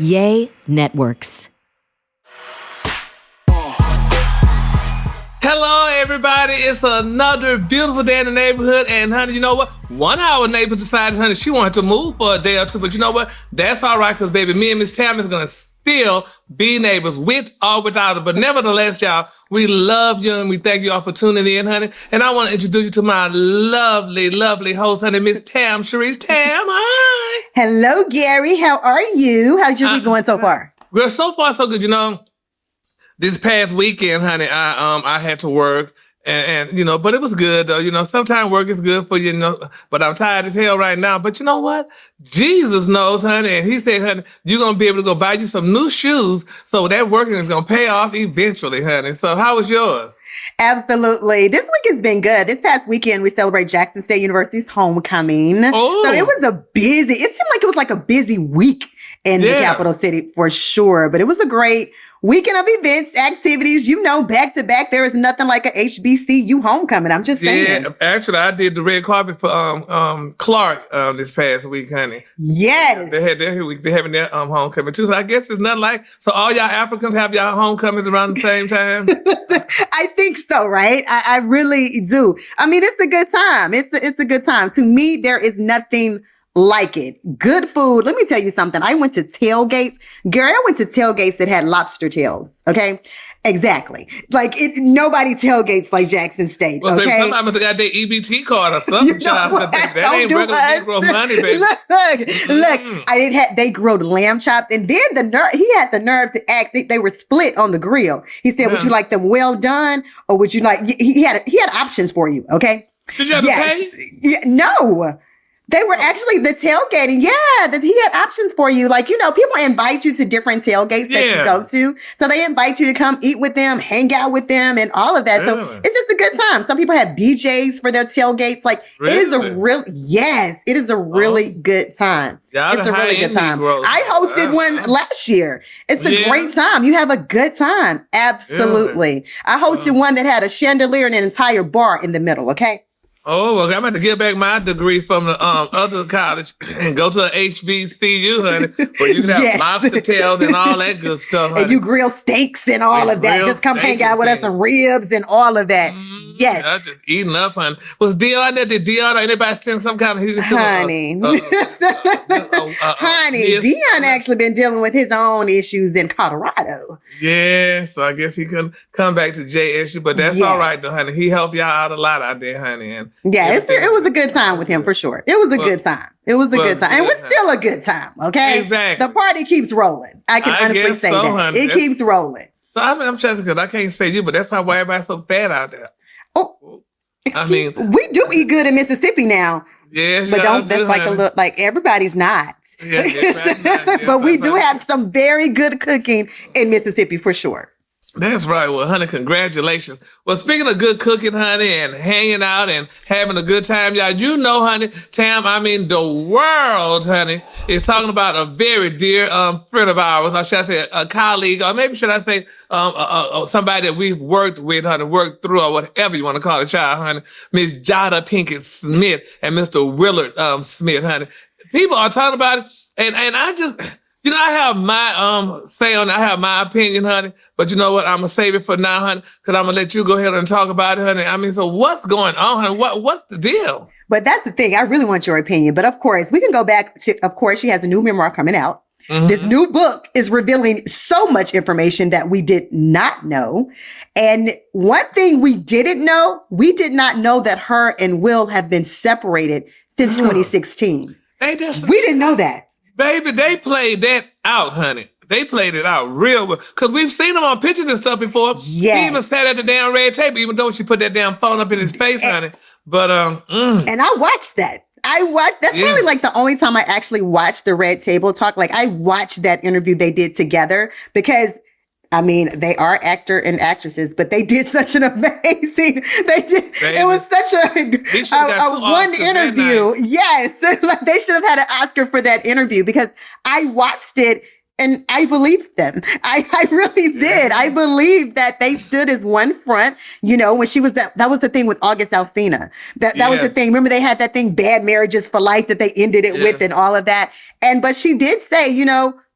Yay Networks. Hello, everybody. It's another beautiful day in the neighborhood. And, honey, you know what? One of our neighbors decided, honey, she wanted to move for a day or two. But you know what? That's all right, because, baby, me and Miss Tam is going to still be neighbors with or without her. But nevertheless, y'all, we love you and we thank you all for tuning in, honey. And I want to introduce you to my lovely, lovely host, honey, Miss Tam Cherise. Tam, hi. Hello, Gary. How are you? How's your week going so far? Well, so far, so good. You know, this past weekend, honey, I had to work. And you know, but it was good though. You know, sometimes work is good for you, but I'm tired as hell right now. But you know what? Jesus knows, honey. And he said, honey, you're going to be able to go buy you some new shoes. So that working is going to pay off eventually, honey. So how was yours? Absolutely. This week has been good. This past weekend, we celebrate Jackson State University's homecoming. Oh. So it seemed like it was like a busy week in the capital city for sure. But it was a great weekend of events, activities, back to back. There is nothing like a HBCU homecoming. I'm just saying. Yeah, actually, I did the red carpet for Clark this past week, honey. Yes. They're having their homecoming too. So I guess it's nothing like, so all y'all Africans have y'all homecomings around the same time? I think so, right? I really do. I mean, it's a good time. It's a good time. To me, there is nothing like it. Good food. Let me tell you something. I went to tailgates. Gary, I went to tailgates that had lobster tails. Okay. Exactly. Nobody tailgates like Jackson State. Well, okay. Baby, sometimes they got their EBT card or something. That ain't regular Negro money, baby. Look. They grilled lamb chops, and then he had the nerve to ask. They were split on the grill. He said, "Would you like them well done, or would you like?" He had options for you. Okay. Did you have to pay? Yeah, no. They were actually the tailgating. Yeah, he had options for you. People invite you to different tailgates that you go to. So they invite you to come eat with them, hang out with them, and all of that. Really? So it's just a good time. Some people have BJs for their tailgates. Really? It is a really good time. Yeah, it's a really good time. I hosted one last year. It's a great time. You have a good time. Absolutely. I hosted one that had a chandelier and an entire bar in the middle. Okay. Oh, well, I'm about to get back my degree from the other college and go to a HBCU, honey, where you can have lobster tails and all that good stuff, honey. And you grill steaks and all of that. Just come hang out with us, some ribs and all of that. Yes. I'm just eating up, honey. Was Dion there? Did Dion or anybody send some kind of... Honey. Honey, Dion actually been dealing with his own issues in Colorado. Yeah, so I guess he couldn't come back to JSU, but that's all right, though, honey. He helped y'all out a lot out there, honey. And it was a good time with him, for sure. It was a good time. It was a good time. And it was still a good time, okay? Exactly. The party keeps rolling. I can honestly say that. Honey. It keeps rolling. So I'm stressing because I can't say you, but that's probably why everybody's so fat out there. Oh, we do eat good in Mississippi now. Yes, but everybody's not. Yeah, everybody's not. Yes, but we do have some very good cooking in Mississippi for sure. That's right. Well, honey, congratulations. Well, speaking of good cooking, honey, and hanging out and having a good time, y'all, honey, Tam, the world, honey, is talking about a very dear friend of ours, or should I say a colleague, or maybe should I say somebody that we've worked with, honey, worked through, or whatever you want to call a child, honey, Miss Jada Pinkett Smith and Mr. Willard Smith, honey. People are talking about it, and I just... I have my say on it. I have my opinion, honey. But you know what? I'm going to save it for now, honey, because I'm going to let you go ahead and talk about it, honey. So what's going on, honey? What's the deal? But that's the thing. I really want your opinion. But of course, we can go back to, of course, she has a new memoir coming out. Mm-hmm. This new book is revealing so much information that we did not know. And one thing we did not know that her and Will have been separated since 2016. We didn't know that. Baby, they played that out, honey. They played it out real well. Because we've seen them on pictures and stuff before. Yes. He even sat at the damn red table, even though she put that damn phone up in his face, honey. But, And I watched that. That's probably the only time I actually watched the Red Table Talk. I watched that interview they did together because... they are actor and actresses, but they did such an amazing, it was such a one interview. Yes. They should have had an Oscar for that interview because I watched it and I believed them. I really did. I believed that they stood as one front, when she was that was the thing with August Alsina. That was the thing. Remember they had that thing, Bad Marriages for Life, that they ended it with and all of that. But she did say,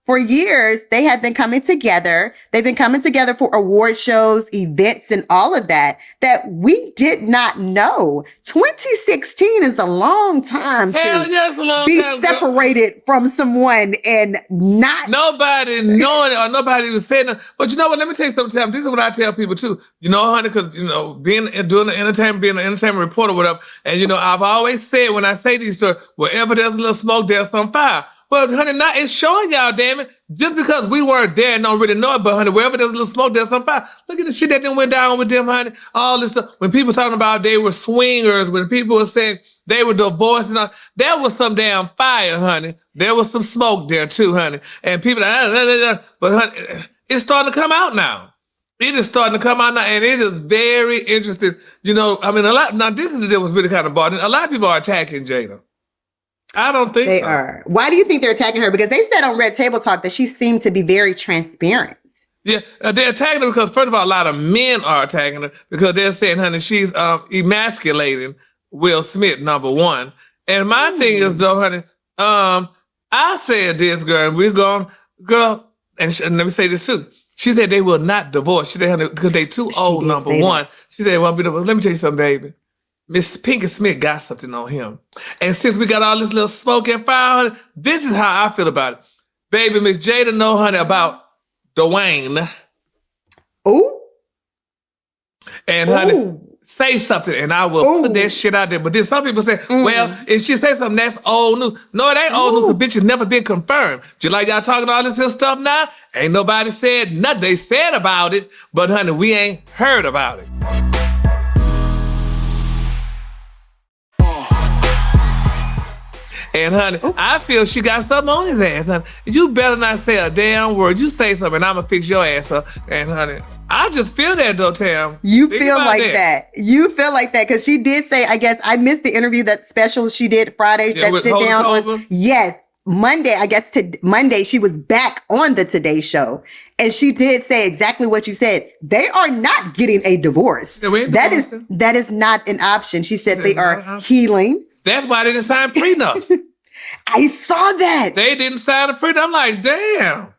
for years, they had been coming together. They've been coming together for award shows, events, and all of that we did not know. 2016 is a long time Hell to yes, a long be time, girl. separated from someone and not. Nobody knowing it or nobody even saying it. But you know what? Let me tell you something, Tam. This is what I tell people too. You know, honey, because, doing the entertainment, being an entertainment reporter, whatever. And, I've always said when I say these stories, wherever there's a little smoke, there's some fire. Well, honey, now it's showing y'all, damn it. Just because we weren't there and don't really know it, but honey, wherever there's a little smoke, there's some fire. Look at the shit that then went down with them, honey. All this stuff. When people talking about they were swingers, when people were saying they were divorced and all, there was some damn fire, honey. There was some smoke there too, honey. And people, but honey, it's starting to come out now. It is starting to come out now, and it is very interesting. Now this is the deal was really kind of bothering. A lot of people are attacking Jada. I don't think they so. are. Why do you think they're attacking her? Because they said on Red Table Talk that she seemed to be very transparent. Yeah, they're attacking her because, first of all, a lot of men are attacking her because they're saying, honey, she's emasculating Will Smith, number one. And my thing is, though, honey, I said this, girl, and we're going, girl, and let me say this, too. She said they will not divorce. She said, honey, because they too old, number one. She said, well, let me tell you something, baby. Miss Pinkett Smith got something on him. And since we got all this little smoke and fire, honey, this is how I feel about it. Baby, Miss Jada know, honey, about Dwayne. Ooh. And, honey, say something and I will put that shit out there. But then some people say, well, if she say something, that's old news. No, it ain't old news. The bitch has never been confirmed. Just like y'all talking all this stuff now, ain't nobody said nothing. They said about it, but, honey, we ain't heard about it. And, honey, I feel she got something on his ass, honey. You better not say a damn word. You say something, and I'm going to fix your ass up. And, honey, I just feel that, though, Tam. You feel like that. You feel like that. Because she did say, I guess, I missed the interview, that special she did Friday, that sit down on. Yes. Monday, I guess Monday, she was back on the Today Show. And she did say exactly what you said. They are not getting a divorce. That is not an option. She said they are healing. That's why they didn't sign prenups. I saw that. They didn't sign a prenup. I'm like, damn.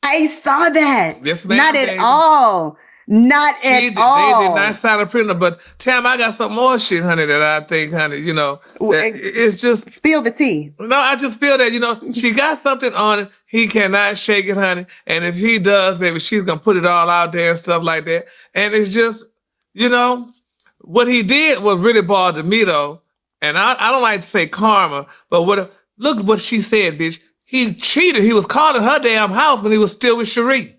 I saw that. Yes, ma'am. Not at all. Not at all. They did not sign a prenup. But, Tam, I got some more shit, honey, that I think, honey, it's just... Spill the tea. No, I just feel that, she got something on it. He cannot shake it, honey. And if he does, baby, she's going to put it all out there and stuff like that. And it's just, what he did was really bothered me, though. And I don't like to say karma, but look what she said, bitch. He cheated. He was calling her damn house when he was still with Cherie,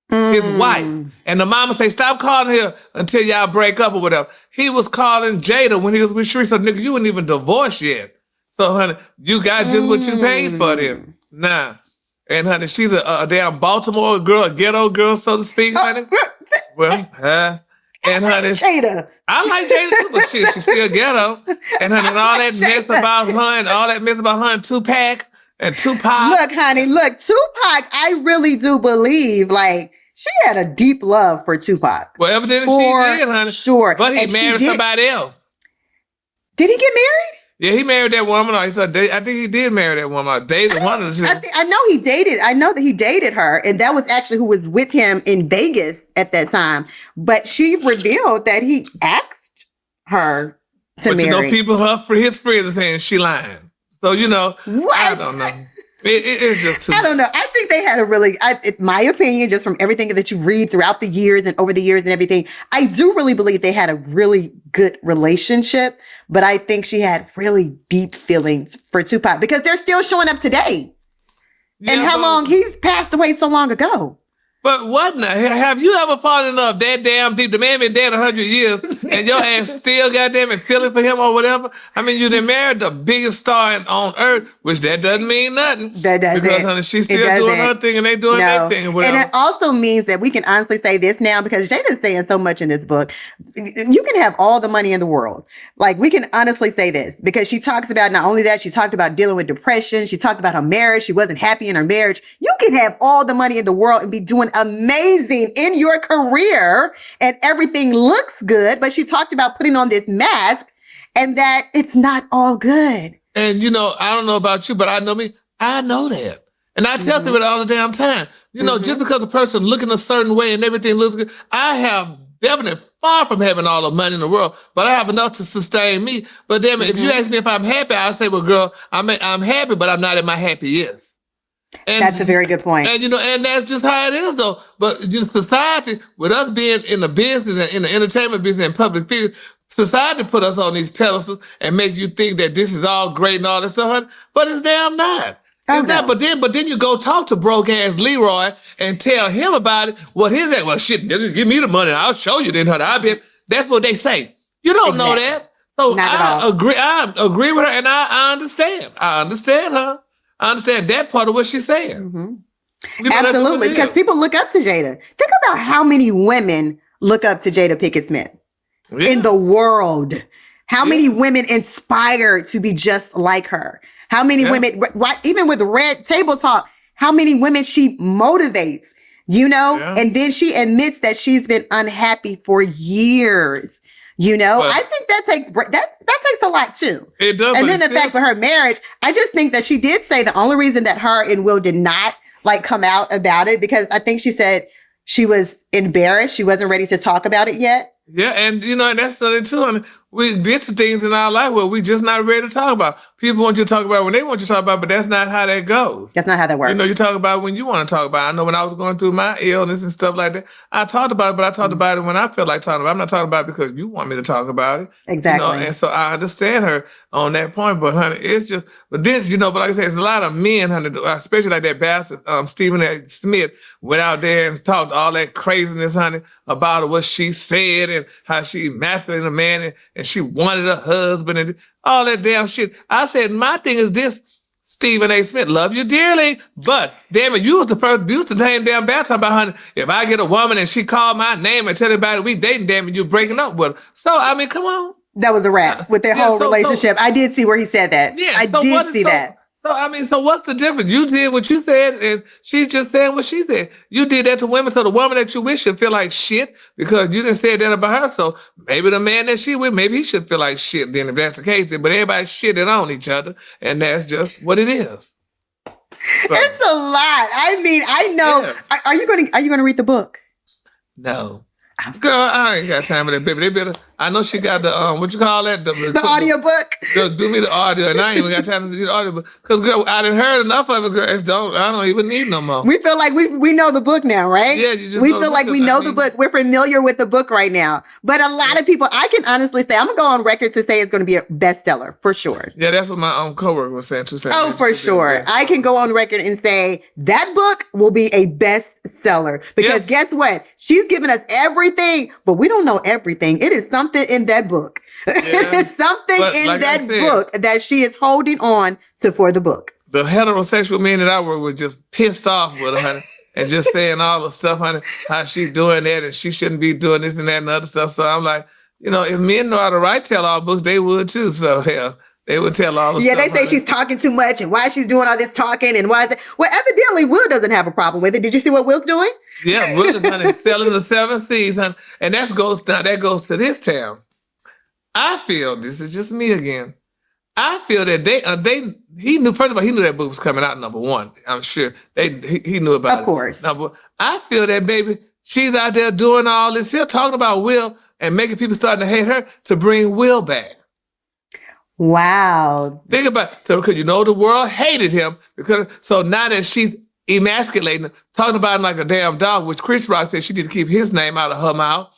his wife. And the mama say, stop calling her until y'all break up or whatever. He was calling Jada when he was with Cherie. So, nigga, you weren't even divorced yet. So, honey, you got just what you paid for them. Nah. And, honey, she's a damn Baltimore girl, a ghetto girl, so to speak, honey. Well, and, honey, Jada. I like Jada too, but shit, she's still ghetto. And, honey, and all that mess about her and Tupac and Tupac. Look, honey, Tupac, I really do believe, she had a deep love for Tupac. Well, evidently she did, honey. Sure. But he married somebody else. Did he get married? Yeah, he married that woman. I think he did marry that woman. I dated one of the two. I know that he dated her, and that was actually who was with him in Vegas at that time. But she revealed that he asked her to marry. But people, his friends are saying she lying. So, what? I don't know. It's just too much. I don't know. I think they had in my opinion, just from everything that you read throughout the years and over the years and everything, I do really believe they had a really good relationship. But I think she had really deep feelings for Tupac because they're still showing up today. Yeah, and how long he's passed away so long ago. But what now? Have you ever fallen in love that damn deep? The man been dead 100 years and your ass still goddamn it feeling for him or whatever? I mean, you done married the biggest star on earth, which that doesn't mean nothing. That doesn't. Because, honey, she's still doing her thing and they doing their thing or whatever. And it also means that we can honestly say this now because Jada's saying so much in this book. You can have all the money in the world. We can honestly say this because she talks about not only that, she talked about dealing with depression. She talked about her marriage. She wasn't happy in her marriage. You can have all the money in the world and be doing amazing in your career and everything looks good. But she talked about putting on this mask and that it's not all good. And, I don't know about you, but I know me. I know that. And I tell people that all the damn time. You know, just because a person looking a certain way and everything looks good, I have definitely far from having all the money in the world, but I have enough to sustain me. But then if you ask me if I'm happy, I'll say, well, girl, I'm happy, but I'm not in my happiest. And that's a very good point. And, you know, and that's just how it is, though. But just society, with us being in the business and in the entertainment business and public figures, society put us on these pedestals and make you think that this is all great and all this stuff, but it's damn not. It's not. But then you go talk to broke ass Leroy and tell him about it. What is that? Well, shit, give me the money. I'll show you then, honey. That's what they say. You don't know that. So I agree with her, and I understand. I understand her. I understand that part of what she's saying. Absolutely, because people look up to Jada. Think about how many women look up to Jada Pinkett Smith in the world. How many women inspire to be just like her? How many women, even with Red Table Talk, how many women she motivates, you know? And then she admits that she's been unhappy for years. You know, but I think that takes a lot too. It does. And then the fact with her marriage, I just think that she did say the only reason that her and Will did not like come out about it, because I think she said she was embarrassed. She wasn't ready to talk about it yet. Yeah, and you know, and that's something too. And we get to things in our life where we just not ready to talk about. People want you to talk about when they want you to talk about, but that's not how that goes. That's not how that works. You know, you talk about when you want to talk about it. I know when I was going through my illness and stuff like that, I talked about it, but I talked about it when I feel like talking about it. I'm not talking about it because you want me to talk about it. Exactly. You know? And so I understand her on that point, but honey, it's just, but then, you know, but like I said, it's a lot of men, honey, especially like that bastard, Stephen A. Smith, went out there and talked all that craziness, honey, about what she said and how she emasculated a man and she wanted a husband and all that damn shit. I said, my thing is this, Stephen A. Smith, love you dearly, but damn it, you was the first abuse to damn bad talking about, honey, if I get a woman and she called my name and tell everybody we dating, damn it, you breaking up with her. So, I mean, come on. That was a wrap with their whole relationship. I did see where he said that. Yeah, I did see that. So, I mean, so what's the difference? You did what you said, and she's just saying what she said. You did that to women, so the woman that you with should feel like shit because you didn't say that about her. So maybe the man that she with, maybe he should feel like shit then if that's the case. But everybody shitting on each other, and that's just what it is. So, it's a lot. I mean, I know. Yes. Are you going to read the book? No. Girl, I ain't got time for that, baby. They better. I know she got the what you call that? The audio book. Girl, do me the audio, and I ain't even got time to do the audio book because girl, I done heard enough of it. Girl, I don't even need no more. We feel like we know the book now, right? Yeah, you just. We feel like we know the book. We're familiar with the book right now. But a lot of people, I can honestly say, I'm gonna go on record to say it's going to be a bestseller for sure. Yeah, that's what my coworker was saying too. Oh, for sure. I can go on record and say that book will be a bestseller because guess what? She's giving us everything, but we don't know everything. It is something in that book. Yeah. It is something that book that she is holding on to for the book. The heterosexual men that I work with just pissed off with her, honey, and just saying all the stuff, honey, how she doing that and she shouldn't be doing this and that and other stuff. So I'm like, you know, if men know how to write tell-all books, they would too. So hell, they would tell all the stuff. Yeah, they say she's talking too much and why she's doing all this talking and why is it? Well, evidently Will doesn't have a problem with it. Did you see what Will's doing? Yeah, Will is, honey, selling the 7 C's, honey, and that goes to this town. I feel, this is just me again, I feel that he knew, first of all, he knew that book was coming out, number one. I'm sure he knew about it. Of course. Number, I feel that, baby, she's out there doing all this here, talking about Will and making people starting to hate her to bring Will back. Wow. Think about it. Because you know the world hated him. So now that she's emasculating him, talking about him like a damn dog, which Chris Rock said she need to keep his name out of her mouth.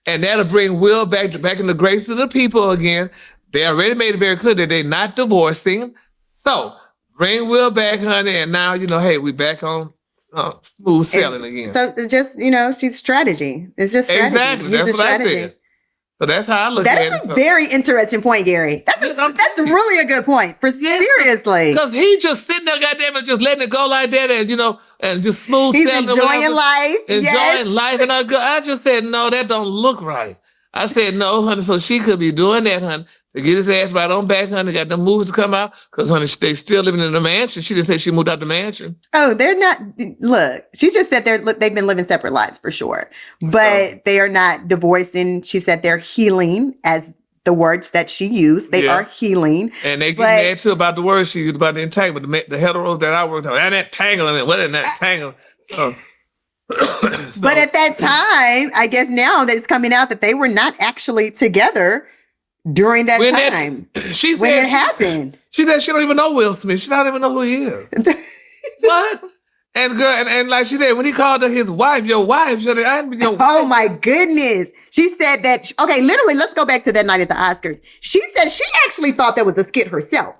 And that'll bring Will back in the graces of the people again. They already made it very clear that they're not divorcing. So bring Will back, honey. And now, you know, hey, we back on smooth sailing again. So it's just, you know, she's strategy. It's just strategy. Exactly. That's what I said. So that's how I look at it. That is a very interesting point, Gary. That's really a good point. Seriously. Because he just sitting there, goddamn it, just letting it go like that and, you know, and just smooth sailing. He's enjoying life. Enjoying life. And I just said, no, that don't look right. I said, no, honey, so she could be doing that, honey, to get his ass right on back, honey. Got them movies to come out. Because, honey, they still living in the mansion. She didn't say she moved out the mansion. Oh, they're not. Look, she just said they've been living separate lives for sure. But they are not divorcing. She said they're healing as the words that she used. They are healing. And they get mad too about the words she used about the entanglement. The heteros that I worked on. And that tangling. What is that tangling? So, but at that time, I guess now that it's coming out that they were not actually together during that time. When it happened. She said she don't even know Will Smith. She don't even know who he is. What? And girl, and like she said, when he called her his wife, your wife, oh my goodness. She said that, okay, literally, let's go back to that night at the Oscars. She said she actually thought that was a skit herself.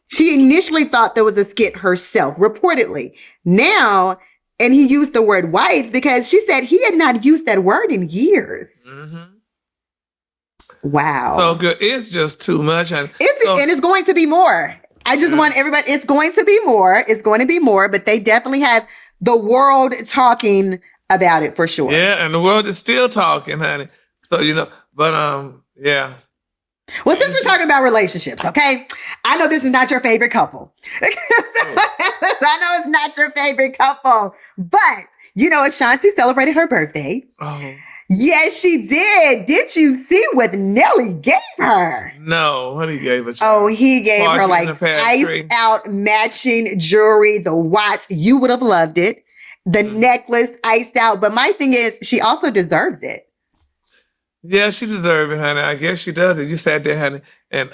She initially thought there was a skit herself, reportedly. Now, and he used the word wife because she said he had not used that word in years. Mm-hmm. Wow. So good. It's just too much. And it's going to be more. I just want everybody, it's going to be more. It's going to be more, but they definitely have the world talking about it for sure. Yeah, and the world is still talking, honey. So, yeah. Well, since we're talking about relationships, okay? I know this is not your favorite couple. I know it's not your favorite couple, but, Ashanti celebrated her birthday. Oh. Yes, she did. Did you see what Nelly gave her? No, what he gave her? Oh, he gave her like iced out matching jewelry, the watch. You would have loved it. The necklace iced out. But my thing is, she also deserves it. Yeah, she deserves it, honey. I guess she does it. You sat there, honey, and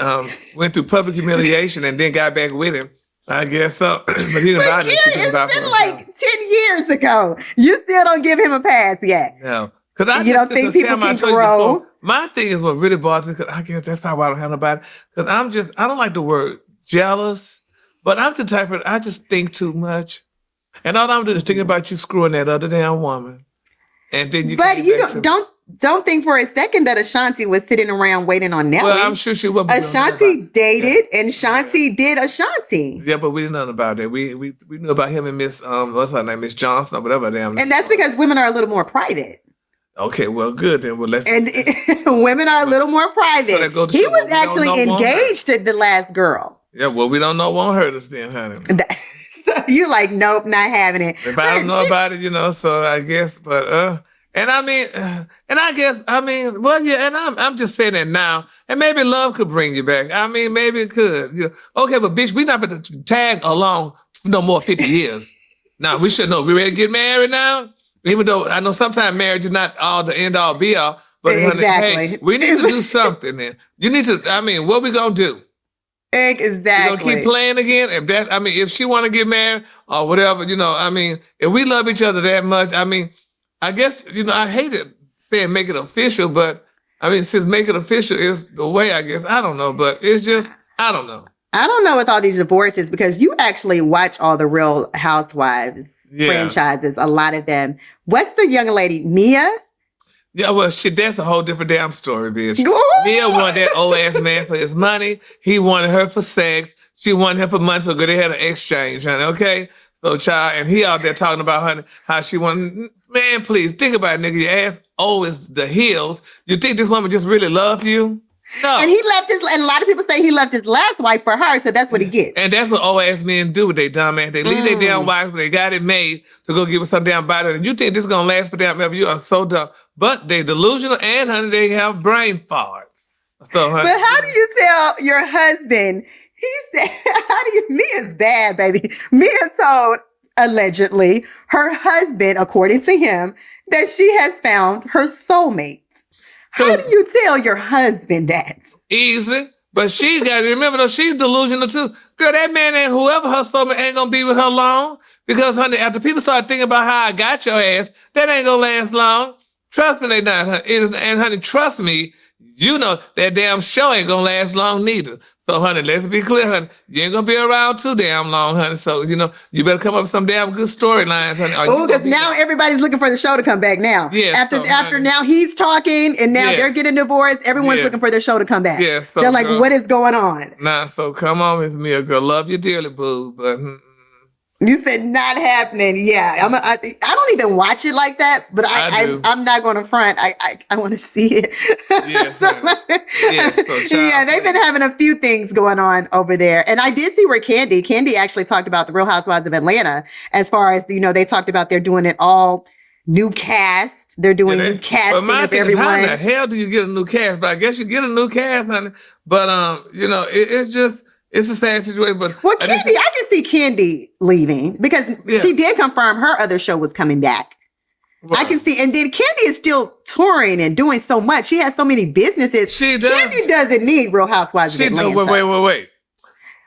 went through public humiliation and then got back with him. I guess so. But he didn't buy it. It's been like 10 years ago. You still don't give him a pass yet. No. Because you don't think people can grow? Before, my thing is what really bothers me, because I guess that's probably why I don't have nobody. Because I don't like the word jealous, but I'm the type of, I just think too much. And all I'm doing is thinking about you screwing that other damn woman. And then you But you don't think for a second that Ashanti was sitting around waiting on Nelly. Well, I'm sure she was. Ashanti dated and Ashanti did Ashanti. Yeah, but we didn't know about that. We knew about him and Miss, what's her name, Miss Johnson or whatever damn. And that's because women are a little more private. Okay, well, good then. Well, women are a little more private. So he was actually engaged to the last girl. Yeah, well, we don't know won't hurt us then, honey. So you like, nope, not having it. If I don't know about it, so I guess, but and I guess, well, yeah, and I'm just saying that now, and maybe love could bring you back. Maybe it could. Okay, but bitch, we not going to tag along no more 50 years. Now we should know. We ready to get married now? Even though I know sometimes marriage is not all the end all be all, but exactly. Hey, we need to do something then. You need to, what we gonna do? Exactly. You gonna keep playing again? If she wanna get married or whatever, if we love each other that much, I guess, I hate it saying make it official, but since make it official is the way, I guess, I don't know, but it's just, I don't know. I don't know with all these divorces because you actually watch all the Real Housewives franchises, a lot of them. What's the young lady, Mia? Yeah, well, that's a whole different damn story, bitch. Ooh. Mia wanted that old ass man for his money. He wanted her for sex. She wanted him for money, so good they had an exchange, honey, okay? So, child, and he out there talking about, honey, how she wanted, man, please, think about it, nigga. Your ass is the heels. You think this woman just really love you? No. And and a lot of people say he left his last wife for her, so that's what he gets. And that's what old ass men do with their dumb ass. They leave their damn wives when they got it made to go give us some damn body. And you think this is going to last for damn ever. You are so dumb. But they delusional and, honey, they have brain farts. So, honey, but how do you tell your husband? He said, Mia's bad, baby. Mia told, allegedly, her husband, according to him, that she has found her soulmate. How do you tell your husband that? Easy. But she's got to remember, though, she's delusional, too. Girl, that man and whoever her soulmate ain't going to be with her long. Because, honey, after people start thinking about how I got your ass, that ain't going to last long. Trust me, they not. And, honey, trust me, that damn show ain't going to last long neither. So, honey, let's be clear, honey. You ain't going to be around too damn long, honey. So, you better come up with some damn good storylines, honey. Oh, because now everybody's looking for the show to come back now. Yeah. After now he's talking and now they're getting divorced, everyone's looking for their show to come back. Yes. So, they're like, girl, what is going on? Nah, so come on, Miss Mia, girl. Love you dearly, boo. But... You said not happening. Yeah, I don't even watch it like that, but I'm not going to front. I want to see it. Yes, they've been having a few things going on over there, and I did see where Candy actually talked about the Real Housewives of Atlanta. As far as they talked about they're doing it all new cast. They're doing new casting my of thing everyone. Is, how the hell do you get a new cast? But I guess you get a new cast, honey. But it's a sad situation. But well, Candy, I can see Candy leaving because she did confirm her other show was coming back. Well, I can see, and then Candy is still touring and doing so much. She has so many businesses. She does. Candy doesn't need Real Housewives of Atlanta. Wait.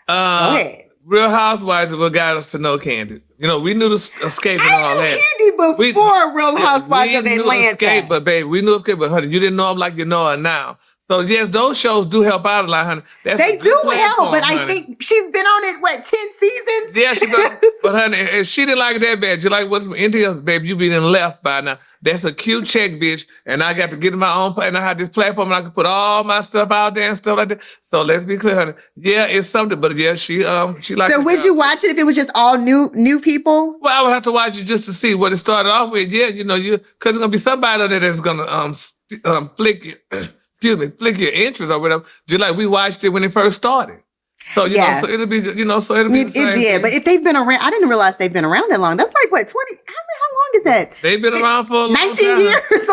Go ahead. Real Housewives is what got us to know Candy. We knew the Escape and all that. Candy before Real Housewives of Atlanta. Escape, but babe, we knew Escape, but honey, you didn't know them like you know her now. So yes, those shows do help out a lot, honey. They do help, but honey. I think she's been on it, 10 seasons? Yeah, she does. But honey, and she didn't like it that bad. You like what's from India, babe, you be in left by now. That's a cute check, bitch. And I got to get in my own place. And I had this platform and I could put all my stuff out there and stuff like that. So let's be clear, honey. Yeah, it's something, but yeah, she liked it. So would you watch it if it was just all new people? Well, I would have to watch it just to see what it started off with. Yeah, because there's gonna be somebody out there that's gonna flick your interest or whatever. Just like we watched it when it first started. So so it'll be the same. But if they've been around, I didn't realize they've been around that long. That's like what 20? How long is that? They've been around for a long 19 time. years.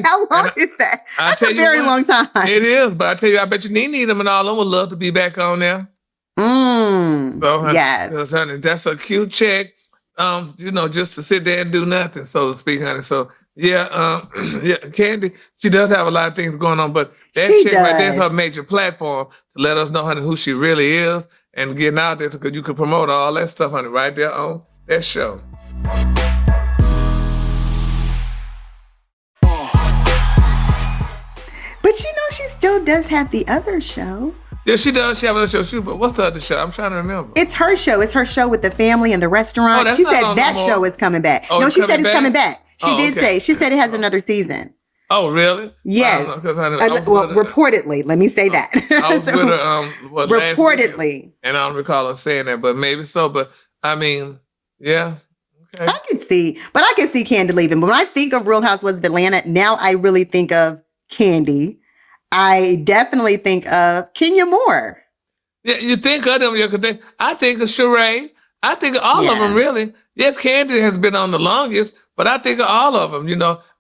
How long is that? That's a very long time. It is, but I tell you, I bet you Nene them and all them would love to be back on there. So honey, yes, honey, that's a cute check. Just to sit there and do nothing, so to speak, honey. So Candy, she does have a lot of things going on, but that chick right there's her major platform to let us know, honey, who she really is and getting out there because you could promote all that stuff, honey, right there on that show. But she still does have the other show. Yeah, she does. She have another show, but what's the other show? I'm trying to remember. It's her show. It's her show with the family and the restaurant. She said that show is coming back. Oh, no, she said it's coming back. She did say. She said it has another season. Oh, really? Yes. Reportedly. Let me say that. I was with her reportedly. And I don't recall her saying that, but maybe so. But I mean, yeah. Okay. I can see Candy leaving. But when I think of Real Housewives of Atlanta, now I really think of Candy. I definitely think of Kenya Moore. Yeah, you think of them, I think of Sheree. I think of all of them, really. Yes, Candy has been on the longest, but I think of all of them.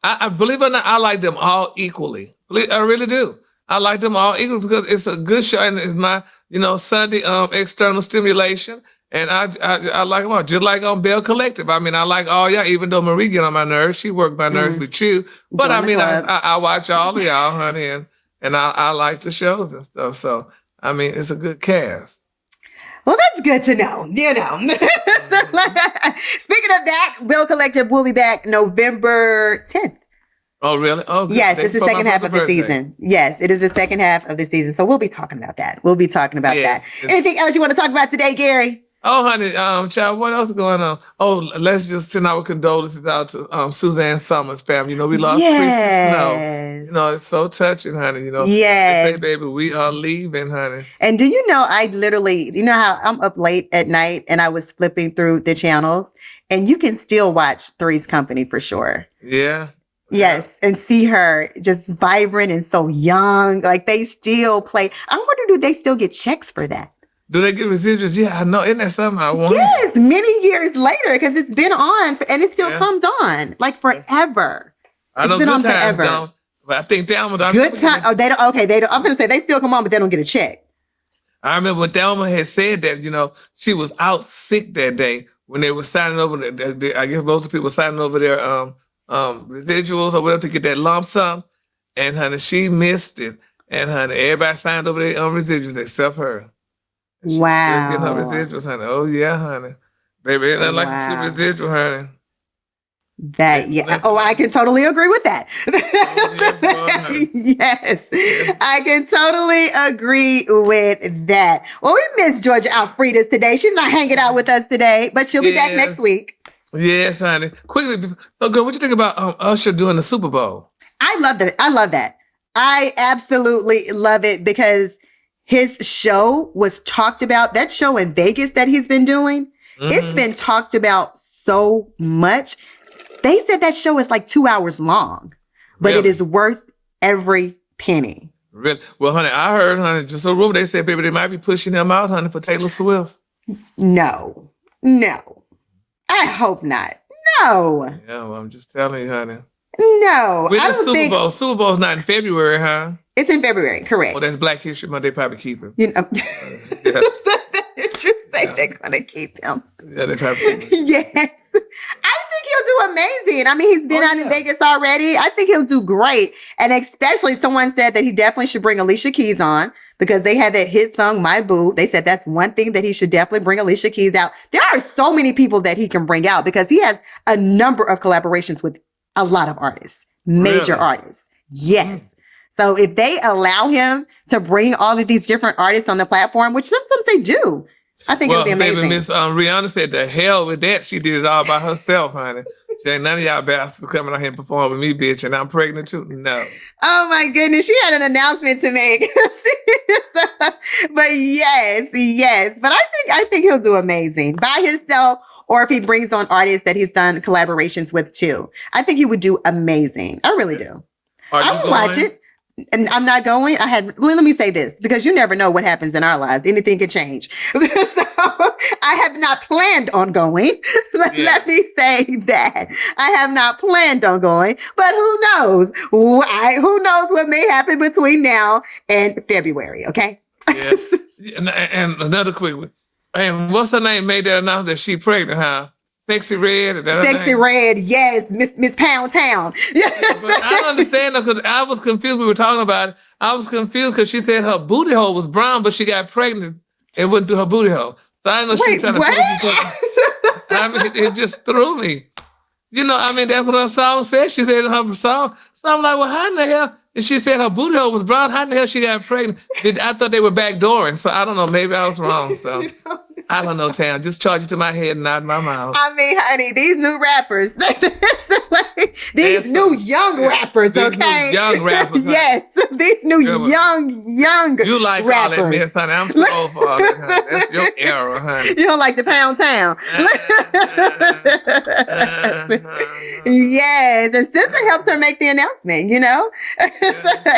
I believe it or not, I like them all equally. I really do. I like them all equally because it's a good show and it's my, Sunday external stimulation. And I like them all, just like on Bell Collective. I mean, I like all y'all, even though Marie get on my nerves. She worked my nerves with you. But I mean, I watch all of y'all, honey, and I like the shows and stuff. So, I mean, it's a good cast. Well, that's good to know, Speaking of that, Bell Collective will be back November 10th. Oh, really? Oh, good. Yes, it's the second half of the season. Yes, it is the second half of the season. So we'll be talking about that. That. Anything else you want to talk about today, Gary? Oh, honey, child, what else is going on? Oh, let's just send our condolences out to Suzanne Summers' family. We lost Christy Snow. It's so touching, honey. Yes. They say, baby, we are leaving, honey. And do you know, I literally, how I'm up late at night and I was flipping through the channels and you can still watch Three's Company for sure. Yeah. Yes, and see her just vibrant and so young. Like they still play. I wonder, do they still get checks for that? Do they get residuals? Yeah, I know. Isn't that something I want? Yes, many years later, because it's been on and it still comes on like forever. I know. It's been on forever. Down, but I think Thelma. Good time. Oh, they don't. Okay, they don't. I'm gonna say they still come on, but they don't get a check. I remember when Thelma had said that. She was out sick that day when they were signing over. I guess most of the people were signing over their residuals or whatever to get that lump sum, and honey, she missed it. And honey, everybody signed over their residuals except her. Wow. Getting her residuals, honey. Oh, yeah, honey. Baby, ain't nothing like a cute residual, honey. I can totally agree with that. Yes, I can totally agree with that. Well, we miss Georgia Alfredas today. She's not hanging out with us today, but she'll be back next week. Yes, honey. Quickly, so girl, what you think about Usher doing the Super Bowl? I love that. I absolutely love it because his show was talked about. That show in Vegas that he's been doing, it's been talked about so much. They said that show is like 2 hours long, but it is worth every penny. Really? Well, honey, I heard, honey, just a rumor, they said, baby, they might be pushing him out, honey, for Taylor Swift. No. I hope not. No. Yeah, well, I'm just telling you, honey. No. With I the don't Super think Bowl. Super Bowl's not in February, huh? it's in February, correct. Well, that's Black History Month. They probably keep him. You know, Yeah. just say Yeah. they're gonna keep him. Yeah, they probably keep him. Yes. I think he'll do amazing. I mean, he's been out in Vegas already. I think he'll do great. And especially someone said that he definitely should bring Alicia Keys on because they had that hit song, My Boo. They said that's one thing that he should definitely bring Alicia Keys out. There are so many people that he can bring out because he has a number of collaborations with a lot of artists, major artists. Yes. So if they allow him to bring all of these different artists on the platform, which some say do, I think it'll be amazing. Maybe Miss Rihanna said, the hell with that. She did it all by herself, honey. She ain't none of y'all bastards coming out here and perform with me, bitch, and I'm pregnant too. No. Oh my goodness. She had an announcement to make. But yes. But I think he'll do amazing by himself or if he brings on artists that he's done collaborations with too. I think he would do amazing. I really do. I will watch it. And I'm not going. Let me say this because you never know what happens in our lives. Anything can change. So I have not planned on going. Let me say that. I have not planned on going, but who knows? Who knows what may happen between now and February, okay? Yes. And another quick one. And what's her name made that announcement that she pregnant, huh? Sexy Red. Sexy Red, yes, Miss Pound Town. But I don't understand though, because I was confused. We were talking about it. I was confused because she said her booty hole was brown, but she got pregnant and went through her booty hole. So I didn't know she was trying to. I mean, it just threw me. You know, I mean, that's what her song said. She said in her song. So I'm like, well, how in the hell? And she said her booty hole was brown. How in the hell she got pregnant? I thought they were backdooring. So I don't know. Maybe I was wrong. So. I don't know, Tam. Just charge it to my head and not my mouth. I mean, honey, these new rappers, these new young rappers, these okay? New young rappers. Yes, these new young You like rappers. all that mess, honey. I'm too old for all that, honey. That's your era, honey. You don't like the Pound Town. Yes, and Sister helped her make the announcement, you know?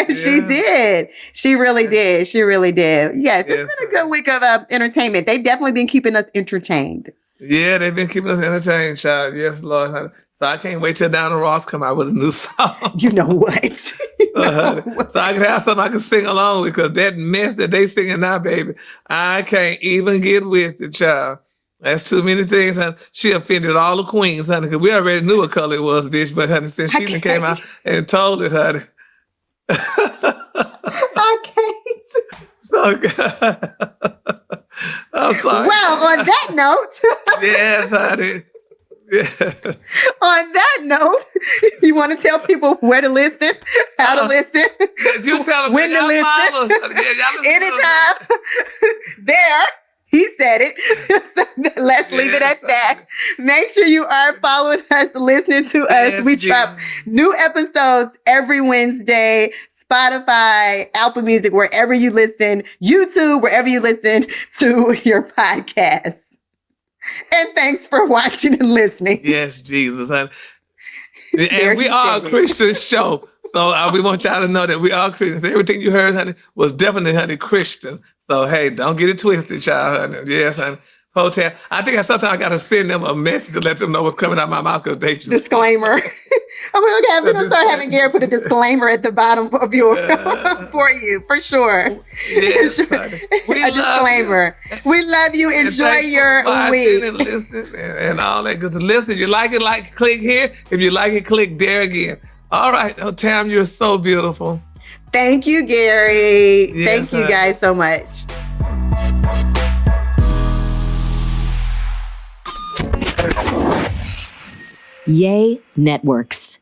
She did. She really did. She really did. Yes, it's been a good week of entertainment. They've definitely been keeping us entertained. Yeah, they've been keeping us entertained, child. Yes, Lord, honey. So I can't wait till Donna Ross come out with a new song. You know what? So I can have something I can sing along with because that mess that they singing now, baby, I can't even get with it, child. That's too many things, honey. She offended all the queens, honey, because we already knew what color it was, bitch. But, honey, since she came out and told it, honey. I can't. So good. I'm sorry. Well, on that note. Yes, honey. Yeah. On that note, you want to tell people where to listen, how to listen, you tell them when to listen, anytime. There, he said it. So let's leave it at that. Make sure you are following us, listening to us. We drop new episodes every Wednesday. Spotify, Apple Music, wherever you listen, YouTube, wherever you listen to your podcast. And thanks for watching and listening. Yes, Jesus. And we are a Christian show. So we want y'all to know that we are Christians. Everything you heard, honey, was definitely, honey, Christian. So, hey, don't get it twisted, child, honey. Yes, honey. Hotel. I think sometimes I got to send them a message to let them know what's coming out of my mouth. They just disclaimer. We're going to start having Gary put a disclaimer at the bottom of your for you, for sure. Yes, we disclaimer. We love you. Enjoy your week. And listen and all that. Because listen, if you like it, click here. If you like it, click there again. All right. Oh, Tam, you're so beautiful. Thank you, Gary. Yes, thank you guys so much. Yay Networks.